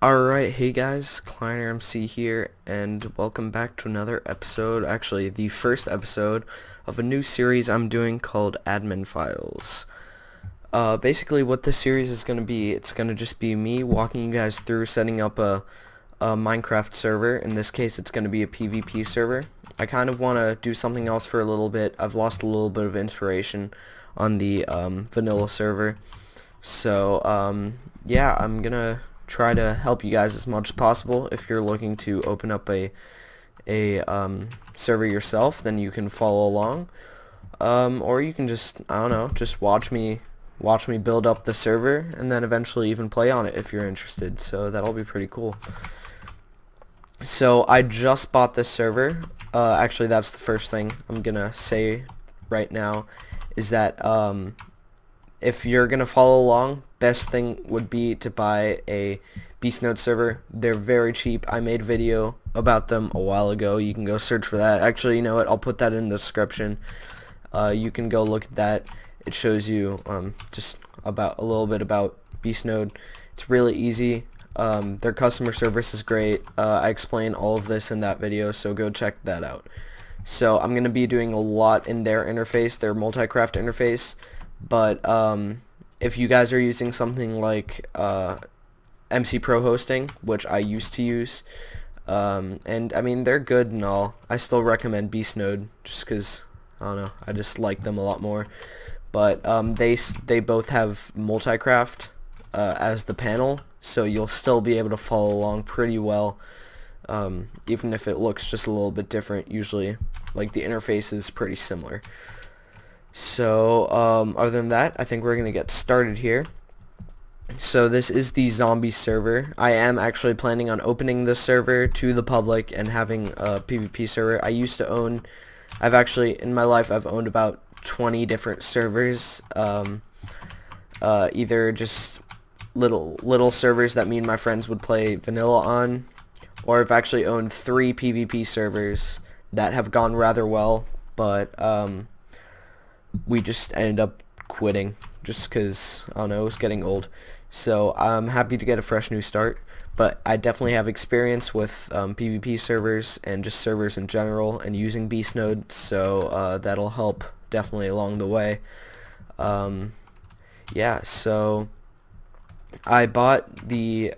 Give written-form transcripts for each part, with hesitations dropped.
Alright, hey guys, Kleiner MC here, and welcome back to another episode, actually the first episode of a new series I'm doing called Admin Files. Basically what this series is going to be, it's going to just be me walking you guys through setting up a Minecraft server. In this case it's going to be a PvP server. I kind of want to do something else for a little bit. I've lost a little bit of inspiration on the vanilla server. So, yeah, I'm going to try to help you guys as much as possible. If you're looking to open up a server yourself, then you can follow along, or you can just, I don't know, just watch me build up the server and then eventually even play on it if you're interested. So that'll be pretty cool. So I just bought this server. Actually, that's the first thing I'm gonna say right now, is that if you're gonna follow along, best thing would be to buy a Beast Node server. They're very cheap. I made a video about them a while ago. You can go search for that. Actually, you know what? I'll put that in the description. You can go look at that. It shows you just about a little bit about Beast Node. It's really easy. Their customer service is great. I explain all of this in that video, so go check that out. So I'm gonna be doing a lot in their interface, their multi-craft interface. But if you guys are using something like MC Pro Hosting, which I used to use, and I mean they're good and all, I still recommend Beast Node just because I don't know, I just like them a lot more. But they both have multi-craft as the panel, so you'll still be able to follow along pretty well, even if it looks just a little bit different. Usually, like, the interface is pretty similar. So, other than that, I think we're going to get started here. So this is the zombie server. I am actually planning on opening this server to the public and having a PvP server. I've actually, in my life, I've owned about 20 different servers. Either just little servers that me and my friends would play vanilla on, or I've actually owned 3 PvP servers that have gone rather well, but, we just ended up quitting just because, I don't know, it was getting old. So I'm happy to get a fresh new start, but I definitely have experience with PvP servers and just servers in general and using Beast Node, so that'll help definitely along the way. Yeah, so I bought the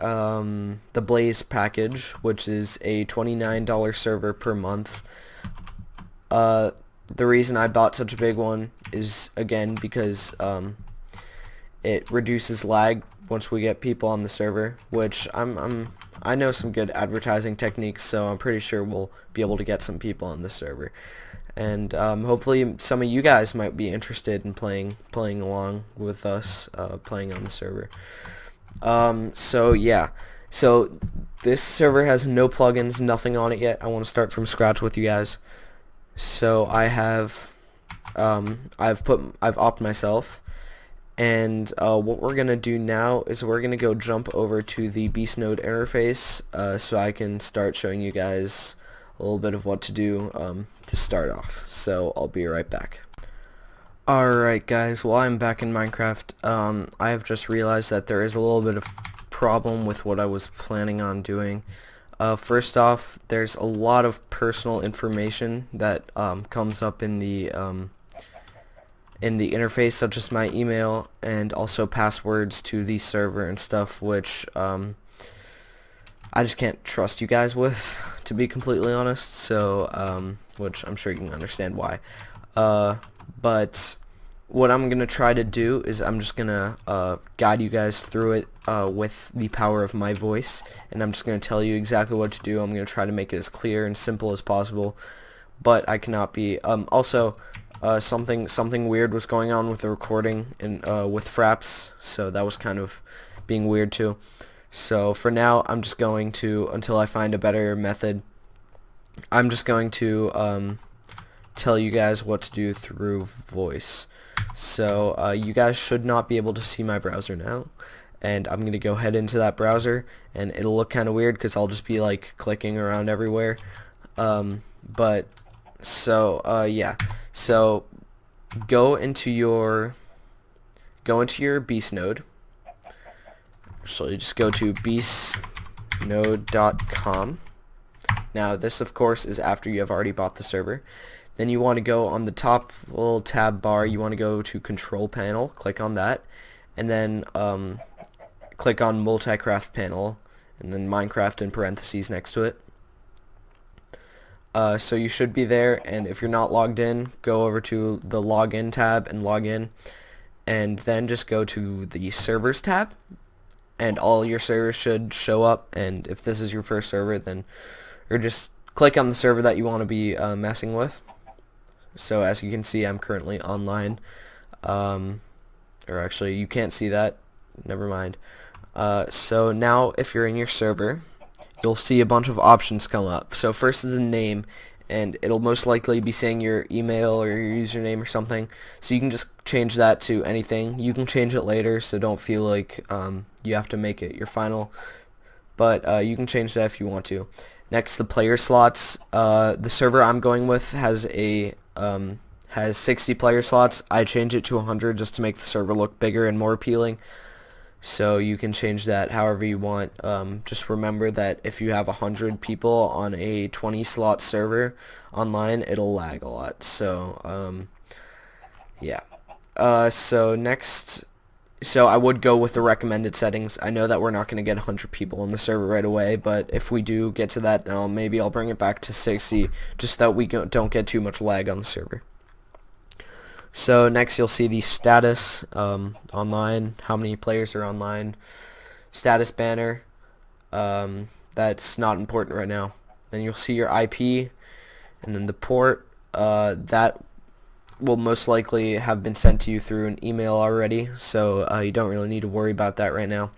Blaze package, which is a $29 server per month. The reason I bought such a big one is, again, because it reduces lag once we get people on the server, which I know some good advertising techniques, so I'm pretty sure we'll be able to get some people on the server. And hopefully some of you guys might be interested in playing along with us, playing on the server. So yeah, so this server has no plugins, nothing on it yet. I want to start from scratch with you guys. So I have, I've opted myself, and what we're gonna do now is we're gonna go jump over to the Beast Node interface, so I can start showing you guys a little bit of what to do to start off. So I'll be right back. Alright guys, well, I'm back in Minecraft. I have just realized that there is a little bit of problem with what I was planning on doing. First off, there's a lot of personal information that comes up in the interface, such as my email and also passwords to the server and stuff, which I just can't trust you guys with, to be completely honest. So, which I'm sure you can understand why. But what I'm gonna try to do is I'm just gonna guide you guys through it with the power of my voice, and I'm just gonna tell you exactly what to do. I'm gonna try to make it as clear and simple as possible, but I cannot be. Also, something weird was going on with the recording and with Fraps, so that was kind of being weird too. So for now, I'm just going to, until I find a better method, I'm just going to tell you guys what to do through voice. So you guys should not be able to see my browser now, and I'm gonna go head into that browser, and it'll look kind of weird because I'll just be like clicking around everywhere. But so yeah, so go into your Beast Node. So you just go to node.com. Now this of course is after you have already bought the server. Then you want to go on the top little tab bar, you want to go to control panel, click on that, and then click on multicraft panel, and then Minecraft in parentheses next to it. So you should be there, and if you're not logged in, go over to the login tab and log in, and then just go to the servers tab, and all your servers should show up. And if this is your first server, then or just click on the server that you want to be messing with. So as you can see, I'm currently online, or actually you can't see that, never mind. So now if you're in your server, you'll see a bunch of options come up. So first is the name, and it'll most likely be saying your email or your username or something, so you can just change that to anything. You can change it later, so don't feel like you have to make it your final, but you can change that if you want to. Next, the player slots. The server I'm going with has 60 player slots. I change it to 100 just to make the server look bigger and more appealing. So you can change that however you want. Just remember that if you have 100 people on a 20 slot server online, it'll lag a lot. So yeah. So I would go with the recommended settings. I know that we're not going to get 100 people on the server right away, but if we do get to that, maybe I'll bring it back to 60, just that we don't get too much lag on the server. So next you'll see the status online, how many players are online, status banner, that's not important right now. Then you'll see your IP, and then the port, that will most likely have been sent to you through an email already, so you don't really need to worry about that right now.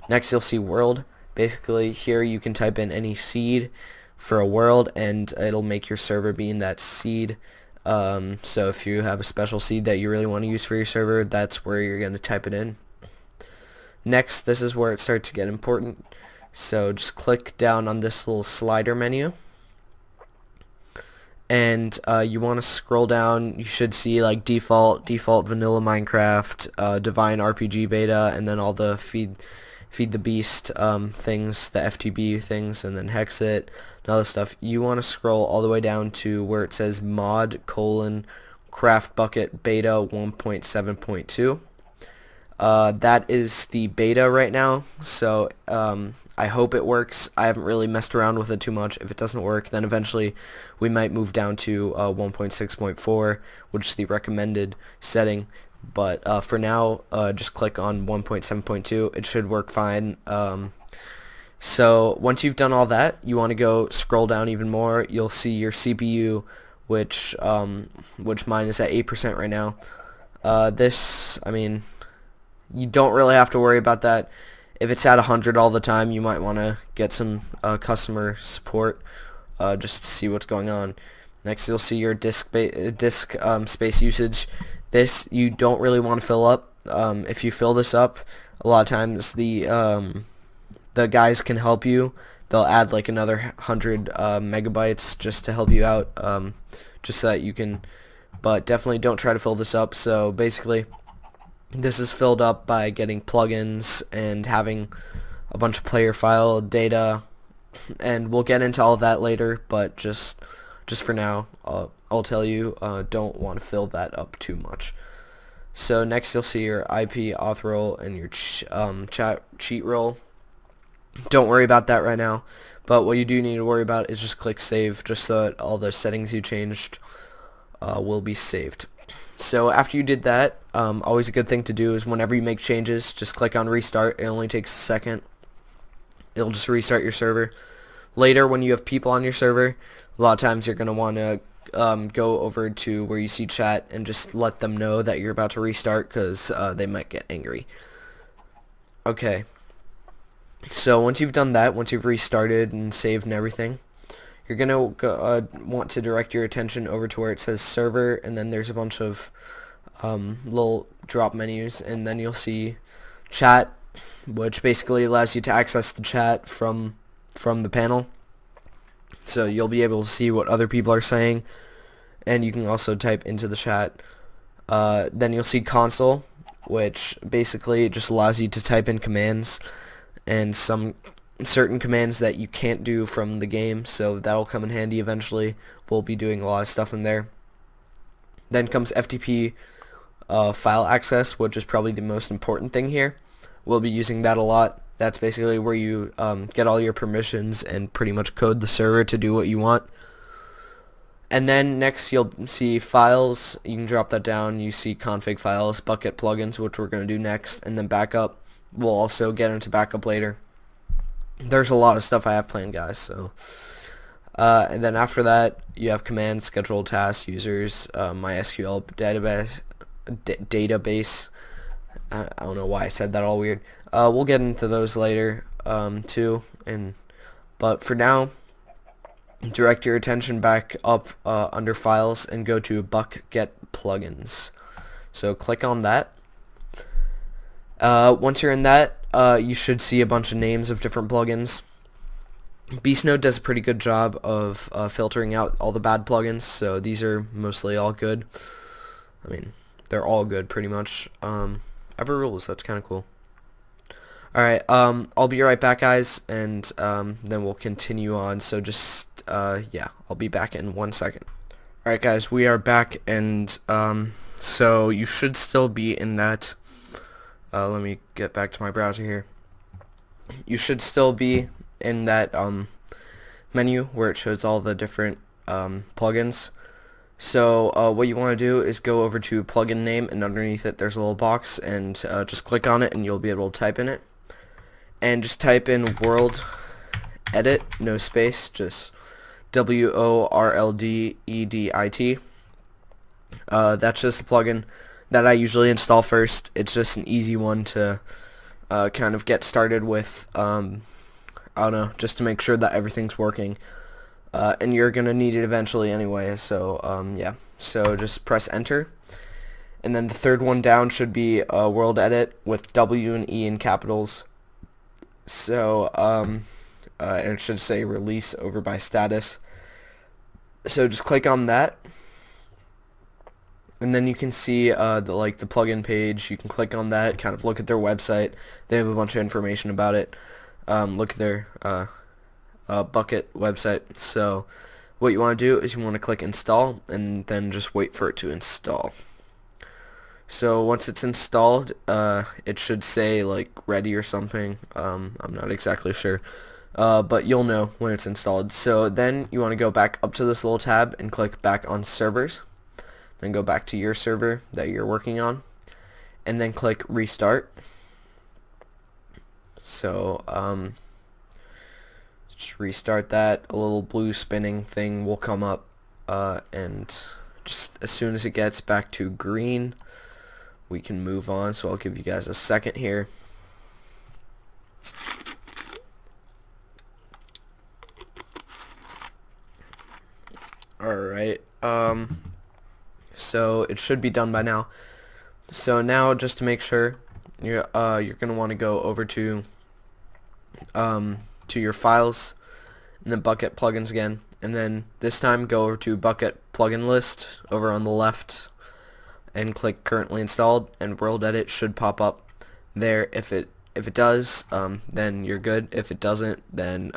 Next you'll see world. Basically here you can type in any seed for a world, and it'll make your server be in that seed. So if you have a special seed that you really want to use for your server, that's where you're going to type it in. Next, this is where it starts to get important. So just click down on this little slider menu, and you want to scroll down. You should see like default vanilla Minecraft, Divine RPG beta, and then all the feed the beast things, the FTB things, and then Hexit and other stuff. You want to scroll all the way down to where it says mod : craft bucket beta 1.7.2. That is the beta right now, so I hope it works. I haven't really messed around with it too much. If it doesn't work, then eventually we might move down to 1.6.4, which is the recommended setting. But for now, just click on 1.7.2. It should work fine. So once you've done all that, you want to go scroll down even more. You'll see your CPU, which mine is at 8% right now. I mean, you don't really have to worry about that. If it's at 100 all the time, you might want to get some customer support just to see what's going on. Next, you'll see your disk space usage. This you don't really want to fill up. If you fill this up, a lot of times the guys can help you. They'll add like another 100 megabytes just to help you out, just so that you can. But definitely don't try to fill this up. So basically, this is filled up by getting plugins and having a bunch of player file data, and we'll get into all of that later. But just for now, I'll tell you, don't want to fill that up too much. So next you'll see your IP auth role and your chat cheat role. Don't worry about that right now, but what you do need to worry about is just click save, just so that all the settings you changed will be saved. So after you did that, always a good thing to do is whenever you make changes, just click on restart. It only takes a second. It'll just restart your server. Later, when you have people on your server, a lot of times you're going to want to go over to where you see chat and just let them know that you're about to restart, because they might get angry. Okay. So once you've done that, once you've restarted and saved and everything, you're going to want to direct your attention over to where it says server, and then there's a bunch of little drop menus, and then you'll see chat, which basically allows you to access the chat from the panel. So you'll be able to see what other people are saying, and you can also type into the chat. Then you'll see console, which basically just allows you to type in commands, and some certain commands that you can't do from the game, so that'll come in handy eventually. We'll be doing a lot of stuff in there. Then comes FTP file access, which is probably the most important thing here. We'll be using that a lot. That's basically where you get all your permissions and pretty much code the server to do what you want. And then next you'll see files. You can drop that down. You see config files, bucket plugins, which we're going to do next, and then backup. We'll also get into backup later. There's a lot of stuff I have planned, guys. So, and then after that, you have commands, schedule tasks, users, MySQL database. I don't know why I said that all weird. We'll get into those later too. But for now, direct your attention back up under files and go to bucket plugins. So click on that. Once you're in that, you should see a bunch of names of different plugins. Beastnode does a pretty good job of filtering out all the bad plugins, so these are mostly all good. I mean, they're all good pretty much. Ever Rules, that's kind of cool. Alright, I'll be right back, guys, and then we'll continue on. So just, yeah, I'll be back in 1 second. Alright, guys, we are back, and so you should still be in that. Let me get back to my browser here. You should still be in that menu where it shows all the different plugins. So what you want to do is go over to plugin name, and underneath it there's a little box, and just click on it and you'll be able to type in it. And just type in World Edit, no space, just WORLDEDIT. That's just a plugin that I usually install first. It's just an easy one to kind of get started with. I don't know, just to make sure that everything's working. And you're gonna need it eventually anyway. So yeah. So just press enter, and then the third one down should be World Edit with W and E in capitals. So and it should say release over by status. So just click on that. And then you can see the plugin page. You can click on that, kind of look at their website. They have a bunch of information about it. Look at their bucket website. So what you want to do is you want to click install, and then just wait for it to install. So once it's installed, it should say like ready or something. I'm not exactly sure. But you'll know when it's installed. So then you want to go back up to this little tab and click back on servers. Then go back to your server that you're working on, and then click restart. So just restart that. A little blue spinning thing will come up, and just as soon as it gets back to green, we can move on. So I'll give you guys a second here. Alright, so it should be done by now. So now, just to make sure, you're gonna want to go over to your files, and then bucket plugins again, and then this time go over to bucket plugin list over on the left, and click currently installed, and World Edit should pop up there. If it does, then you're good. If it doesn't, then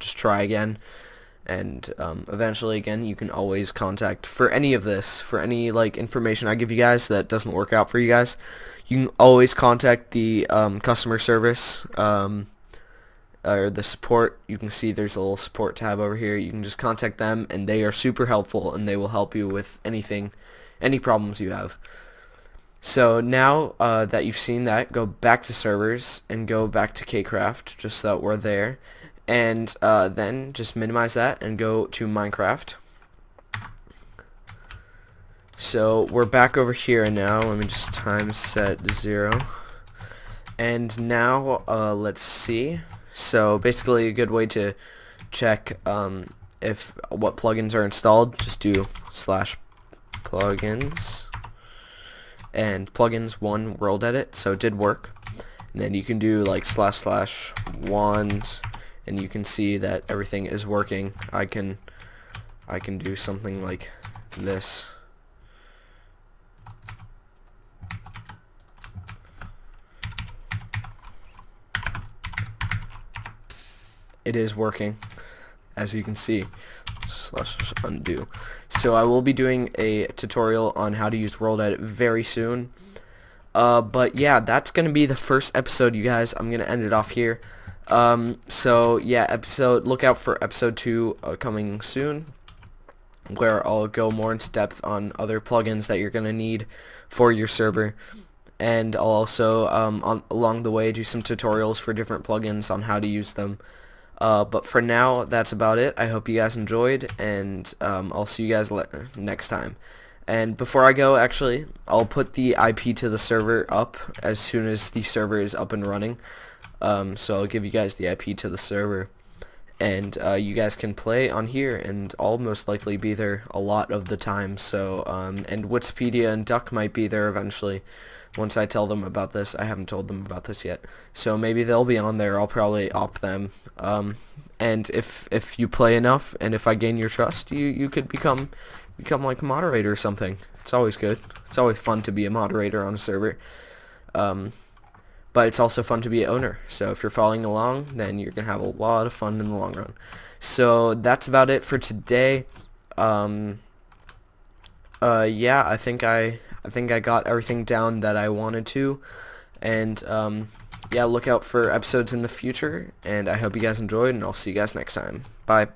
just try again. And eventually, again, you can always contact for any of this, for any information I give you guys that doesn't work out for you guys. You can always contact the customer service or the support. You can see there's a little support tab over here. You can just contact them, and they are super helpful, and they will help you with anything, any problems you have. So now that you've seen that, go back to servers and go back to KCraft, just so that we're there. And then just minimize that and go to Minecraft. So we're back over here now. Let me just time set 0. And now let's see. So basically a good way to check if what plugins are installed, just do /plugins and plugins1 World Edit. So it did work. And then you can do //1, and you can see that everything is working. I can do something like this. it is working, as you can see. Slash undo. So I will be doing a tutorial on how to use World Edit very soon. But yeah, that's gonna be the first episode, you guys. I'm gonna end it off here. So yeah, look out for episode 2 coming soon, where I'll go more into depth on other plugins that you're gonna need for your server, and I'll also along the way do some tutorials for different plugins on how to use them. But for now, that's about it. I hope you guys enjoyed, and I'll see you guys next time. And before I go, actually, I'll put the IP to the server up as soon as the server is up and running. So I'll give you guys the IP to the server, and you guys can play on here, and I'll most likely be there a lot of the time. So and Wikipedia and Duck might be there eventually once I tell them about this. I haven't told them about this yet, so maybe they'll be on there. I'll probably opt them. And if you play enough, and if I gain your trust, you could become like a moderator or something. It's always good. It's always fun to be a moderator on a server. But it's also fun to be an owner. So if you're following along, then you're gonna have a lot of fun in the long run. So that's about it for today. Yeah, I think I got everything down that I wanted to, and yeah, look out for episodes in the future, and I hope you guys enjoyed, and I'll see you guys next time. Bye.